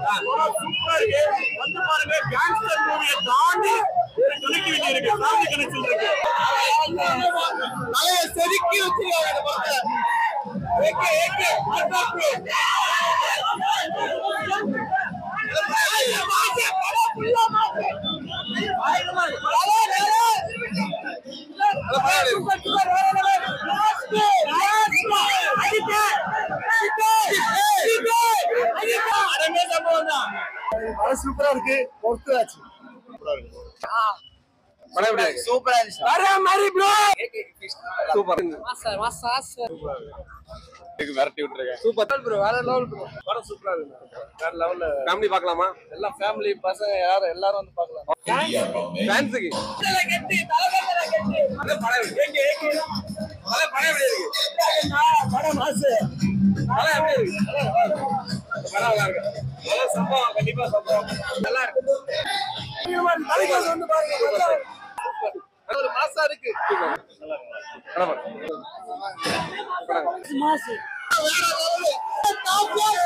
சூப்பரா இருக்கு. வந்து பாருங்க, கேங்ஸ்டர் மூவியை தாண்டி ஒரு கனெக்டிவிட்டி இருக்கு, ஃபேமிலி கனெக்ஷன் இருக்கு. தலைய செதுக்கி வச்சிருக்காங்க இந்த படத்தை. ஏகே ஏகே சூப்பரா இருக்கு. பொறுத்தாச்சு. சூப்பரா இருந்துச்சு. வர மாதிரி ப்ரோ. சூப்பர். Master master. விரட்டி விட்டுருக்கேன். Super bro. வேற லெவல் ப்ரோ. படம் சூப்பரா இருக்கு. வேற லெவல்ல. ஃபேமிலி பார்க்கலாமா? எல்லாம் ஃபேமிலி பசங்க எல்லாரும் வந்து பார்க்கலாம். ஃபேன்ஸ்க்கு. கெட்டி தலைவல கெட்டி. அந்த படம் ஏகே ஏகே. படம் எப்படி இருக்கு? படம் மாஸ். படம் எப்படி இருக்கு? படம் நல்லா இருக்கு. நல்ல சம்பவம், கண்டிப்பா சம்பவம் நல்லா இருக்கு. தலைவர் வந்து பாருங்க. சூப்பர். ஒரு மாசா இருக்கு. நல்லா இருக்கு. மாஸ். சூப்பர்